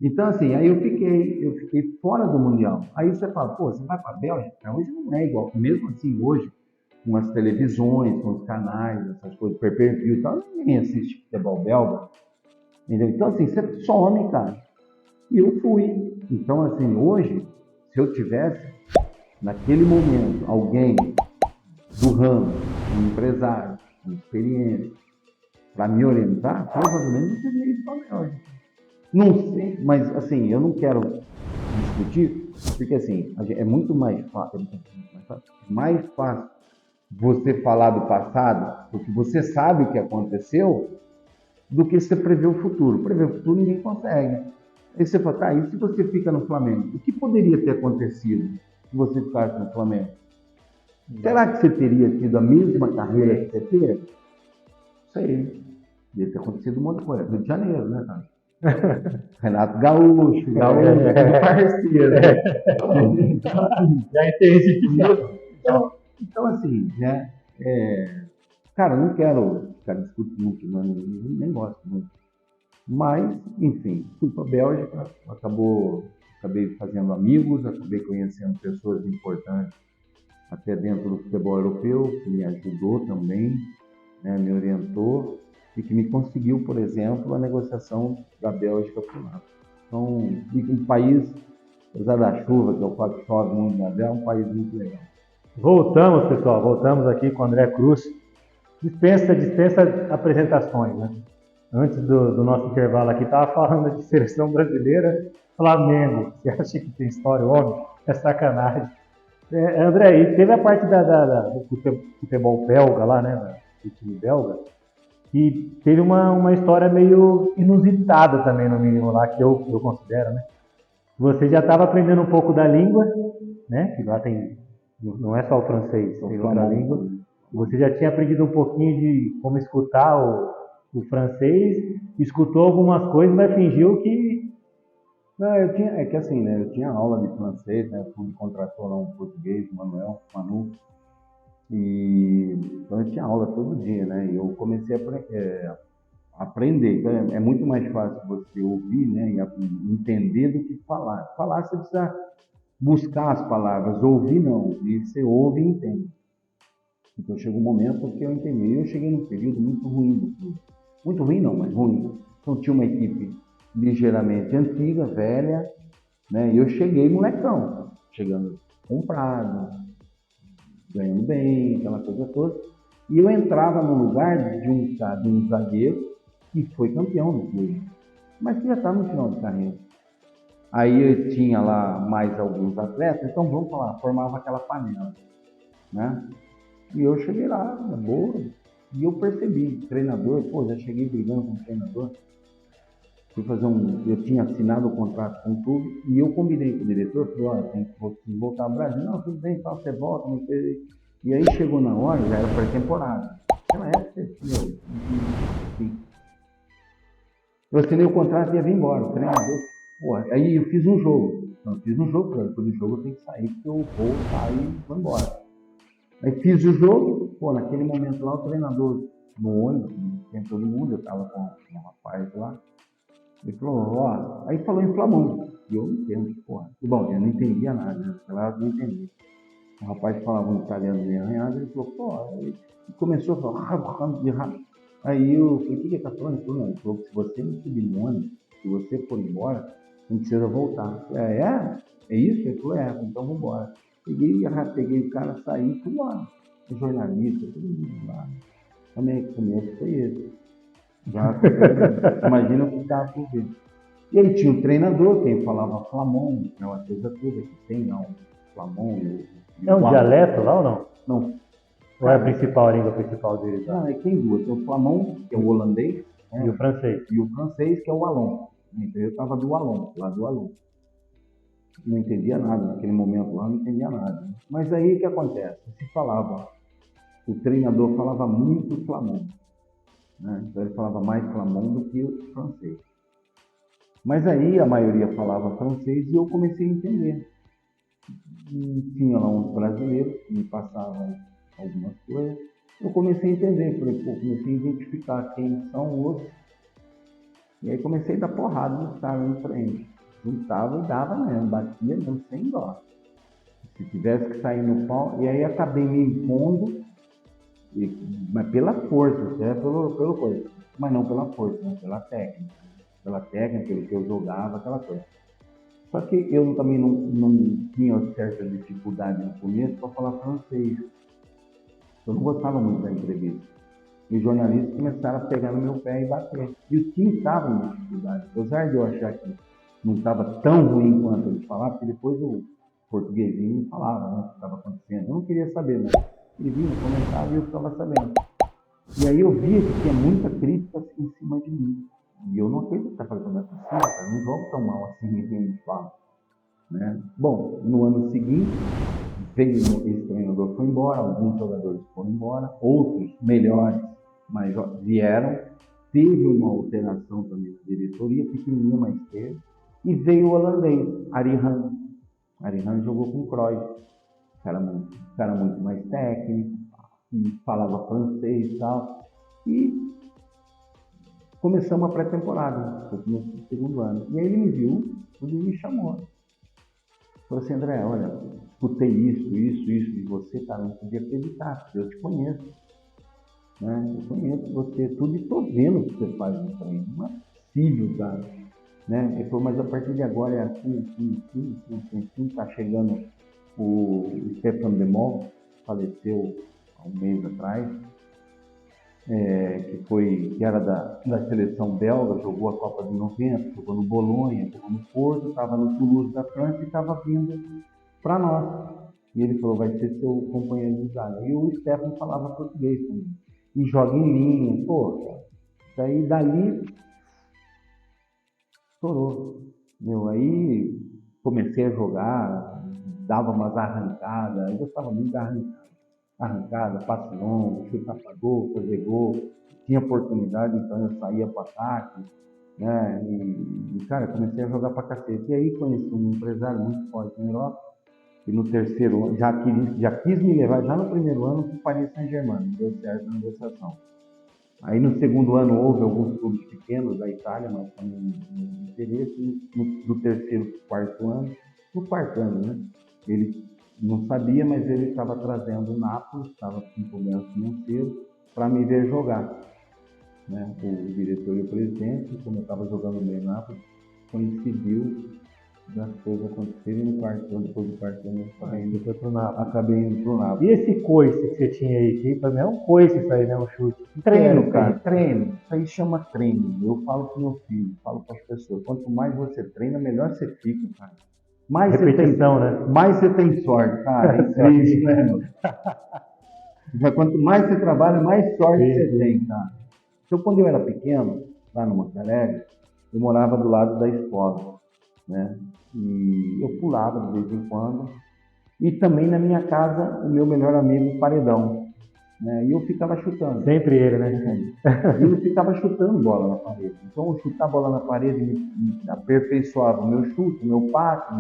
Então, assim, aí eu fiquei fora do Mundial. Aí você fala, pô, você vai para a Bélgica? Hoje não é igual. Mesmo assim, hoje, com as televisões, com os canais, essas coisas, pay-per-view e tal, ninguém assiste futebol belga. Entendeu? Então, assim, você some, cara. E eu fui. Então, assim, hoje, se eu tivesse, naquele momento, alguém do ramo, um empresário, com experiência, para me orientar, provavelmente não teria ido para a Bélgica. Não sei, mas assim, eu não quero discutir, porque assim, é muito mais fácil, mais fácil você falar do passado, porque você sabe o que aconteceu, do que você prever o futuro. Prever o futuro ninguém consegue. Aí você fala, tá, e se você fica no Flamengo? O que poderia ter acontecido se você ficasse no Flamengo? Será que você teria tido a mesma carreira que você teve? Sei. Deve ter acontecido um monte de coisa. Rio de Janeiro, né, cara? Renato Gaúcho, Gaúcho, tudo parceiro. Já entendi. Então, assim, né? Cara, eu não quero ficar discutindo muito, não, nem gosto muito. Mas, enfim, fui para a Bélgica, acabei fazendo amigos, acabei conhecendo pessoas importantes até dentro do futebol europeu, que me ajudou também, né, me orientou e que me conseguiu, por exemplo, a negociação da Bélgica para lá. Então, e um país, apesar da chuva, que é o fato que chove muito na Bélgica, é um país muito legal. Voltamos, pessoal, voltamos aqui com o André Cruz. Dispensa apresentações, né? Antes do nosso intervalo aqui, estava falando de seleção brasileira, Flamengo. Você acha que tem história, homem? É sacanagem. André, e teve a parte do futebol belga lá, né? Do time belga, que teve uma história meio inusitada também, no mínimo, lá, que eu considero, né? Você já estava aprendendo um pouco da língua, né? Que lá tem, não é só o francês, tem outra língua. Você já tinha aprendido um pouquinho de como escutar o francês, escutou algumas coisas, mas fingiu que. Não, é que assim, né? Eu tinha aula de francês, né? Fui contratou lá um português, Manuel, Manu, e então eu tinha aula todo dia, né? E eu comecei a aprender. Então é muito mais fácil você ouvir, né? E entender do que falar. Falar você precisa buscar as palavras, ouvir não. E você ouve e entende. Então chegou um momento que eu entendi. Eu cheguei num período muito ruim do clube. Muito ruim não, mas ruim. Então tinha uma equipe ligeiramente antiga, velha, né? E eu cheguei molecão, chegando comprado, ganhando bem, aquela coisa toda. E eu entrava no lugar de um zagueiro que foi campeão do clube, mas que já estava no final de carreira. Aí eu tinha lá mais alguns atletas, então vamos falar, formava aquela panela, né? E eu cheguei lá, na boa, e eu percebi, treinador, pô, já cheguei brigando com o treinador, fui fazer eu tinha assinado o contrato com o clube, e eu combinei com o diretor, falei, olha, tem que voltar ao Brasil, não, tudo bem, então você volta, não sei. E aí chegou na hora, já era pré-temporada. Naquela época, enfim, eu assinei o contrato e ia vir embora, o treinador, pô, aí eu fiz um jogo, não, fiz um jogo, claro, depois do jogo eu tenho que sair, porque eu vou sair e vou embora. Aí fiz o jogo, pô, naquele momento lá, o treinador no ônibus, tem todo mundo, eu tava com um rapaz lá, ele falou, ó, aí falou em Flamengo, e eu não entendo, porra. Bom, eu não entendia nada, né? Naquela hora eu não entendi. O rapaz falava um italiano meio arranhado, ele falou, pô, aí começou a falar, aí eu falei, o que ele tá falando? Ele falou, não, ele falou que se você não subir no ônibus, se você for embora, não precisa voltar. Eu falei, é isso? Ele falou, então vamos embora. Peguei o cara, saí, fui lá. O jornalista, todo mundo lá. Também começo foi esse. Já, imagina o que estava por ver. E aí tinha o treinador, quem falava Flamon, aquela coisa toda que tem lá, o Flamon e É um o Alon. dialeto lá ou não? Não, Ou é a cara, principal, a língua principal deles lá? não, é que tem duas. Tem o Flamon, que é o holandês, E o né? francês? E o francês, que é o Alon. Então eu estava do Alon, lá do Alon. Não entendia nada, naquele momento lá não entendia nada. Mas aí o que acontece? Se falava, o treinador falava muito Flamon, né? Então ele falava mais Flamon do que o francês. Mas aí a maioria falava francês e eu comecei a entender. E tinha lá uns brasileiros que me passavam algumas coisas. Eu comecei a entender, falei, pô, comecei a identificar quem são os E aí comecei a dar porrada nos caras no frente. Juntava e dava mesmo, batia mesmo sem dó. Se tivesse que sair no pau, e aí acabei me impondo, mas pela força, até pelo coisa. Mas não pela força, né? Pela técnica. Pela técnica, pelo que eu jogava, aquela coisa. Só que eu também não tinha certa dificuldade no começo para falar francês. Eu não gostava muito da entrevista. E os jornalistas começaram a pegar no meu pé e bater. E o time estava em dificuldade. Apesar de eu achar que não estava tão ruim quanto eles falavam, porque depois o portuguesinho me falava, né, o que estava acontecendo. Eu não queria saber, mas ele vinha, comentava e eu ficava sabendo. E aí eu via que tinha muita crítica em cima de mim. E eu não acreditava, falei, não é possível, cara, não jogo tão mal assim, ninguém me fala. Né? Bom, no ano seguinte, veio esse treinador, foi embora, alguns jogadores foram embora, outros melhores, mas vieram. Teve uma alteração também na diretoria, pequenininha, mas teve. E veio o holandês, Arihan. Arihan jogou com o Cruyff, cara muito mais técnico, e falava francês e tal. E começamos a pré-temporada, no segundo ano. E aí ele me viu, ele me chamou. Falou assim, André, olha, escutei isso de você, cara, não podia acreditar, porque eu te conheço. Né? Eu conheço você, tudo, e estou vendo o que você faz no treino. Não é possível, cara. Né? Ele falou, mas a partir de agora é assim, está chegando o Stefan Demol, faleceu há um mês atrás, que era da seleção belga, jogou a Copa de 90, jogou no Bolonha, jogou no Porto, estava no Toulouse da França e estava vindo para nós. E ele falou, vai ser seu companheiro de zaga. E o Stefan falava português também. E joga em linha, pô, daí dali estourou. Aí comecei a jogar, dava umas arrancadas, eu gostava muito da arrancada, passe longo, chutar para gol, fazer gol, tinha oportunidade, então eu saía para ataque, né? E, cara, comecei a jogar para cacete. E aí conheci um empresário muito forte na Europa, e no terceiro ano, já quis me levar, já no primeiro ano, para o Paris Saint-Germain, não deu certo na negociação. Aí no segundo ano houve alguns clubes pequenos da Itália, mas também não interesse. No terceiro, quarto ano, no quarto ano, né? Ele não sabia, mas ele estava trazendo o Nápoles, estava com problema financeiro, para me ver jogar. Né? O diretor e o presidente, como eu estava jogando bem no Nápoles, coincidiu das coisas acontecerem no quarto ano, depois do quarto ano, acabei indo pro Nápoles. E esse coice que você tinha aí? Que pra mim é um coice isso aí, né? Um chute. Treino, cara, treino. Isso aí chama treino. Eu falo pro meu filho, falo para as pessoas. Quanto mais você treina, melhor você fica, cara. Mais repetição, você né? Mais você tem sorte, cara. É incrível, né? Quanto mais você trabalha, mais sorte você tem, cara. Então, quando eu era pequeno, lá no Montalegre, eu morava do lado da escola, né? E eu pulava de vez em quando. E também na minha casa, o meu melhor amigo, Paredão. Né? E eu ficava chutando. Sempre ele, né? E eu ficava chutando bola na parede. Então, eu chutar bola na parede me aperfeiçoava o meu chute, o meu passe,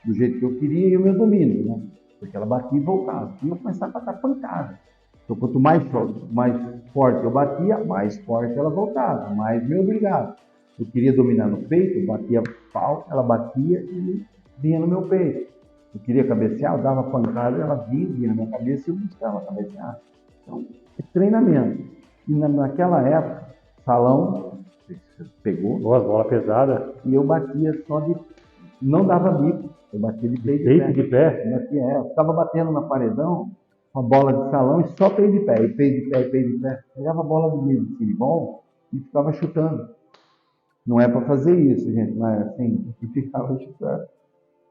do jeito que eu queria, e o meu domínio, né? Porque ela batia e voltava. E eu começava a bater pancada. Então, quanto mais forte eu batia, mais forte ela voltava, mais me obrigava. Eu queria dominar no peito, eu batia pau, ela batia e vinha no meu peito. Eu queria cabecear, eu dava pancada, ela vinha na minha cabeça e eu buscava cabecear. Então, é treinamento. E naquela época, salão, pegou. Nossa, bola pesada. E eu batia só de. Não dava bico, eu batia de peito de pé. Eu ficava batendo na paredão, uma bola de salão e só peito de pé, e peito de pé, e peito de pé. Pegava a bola do meio de filibol e ficava chutando. Não é para fazer isso, gente, mas assim, e ficava chutando.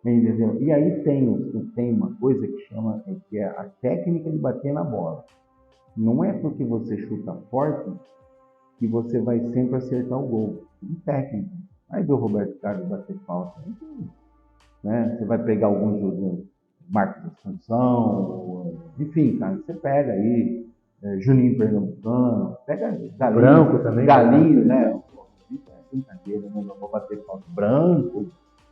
Entendeu? E aí tem uma coisa que chama, que é a técnica de bater na bola. Não é porque você chuta forte que você vai sempre acertar o gol. Tem técnica. Aí vê o Roberto Carlos bater falta. Né? Você vai pegar alguns jogadores, Marcos Assunção, enfim, cara, você pega aí, Juninho Pernambucano, pega Galinho, Branco também. Galinho, né? É brincadeira, né? Não vou bater falta. Branco.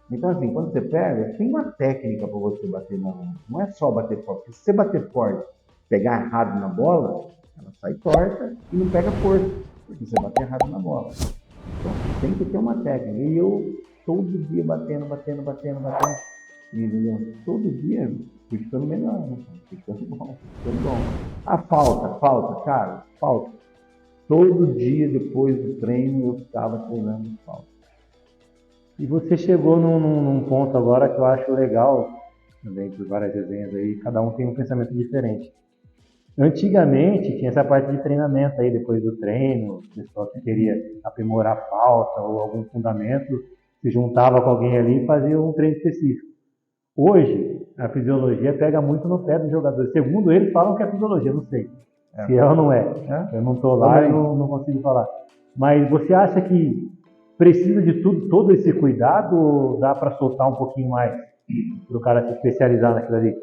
Então, assim, quando você pega, tem uma técnica para você bater na bola. Não é só bater forte. Porque se você bater forte, pegar errado na bola, ela sai torta e não pega força, porque você bate errado na bola. Então, tem que ter uma técnica. E eu, todo dia, batendo. E todo dia, fui ficando melhor, né? Ficando bom. A falta, cara, falta. Todo dia, depois do treino, eu ficava treinando falta. E você chegou num ponto agora que eu acho legal, também por várias resenhas aí, cada um tem um pensamento diferente. Antigamente tinha essa parte de treinamento aí, depois do treino, o pessoal que queria aprimorar a falta ou algum fundamento, se juntava com alguém ali e fazia um treino específico. Hoje, a fisiologia pega muito no pé dos jogadores. Segundo eles, falam que é fisiologia, não sei se é ou não é. Eu não estou lá e não consigo falar. Mas você acha que precisa de todo esse cuidado ou dá para soltar um pouquinho mais para o cara se especializar naquilo ali?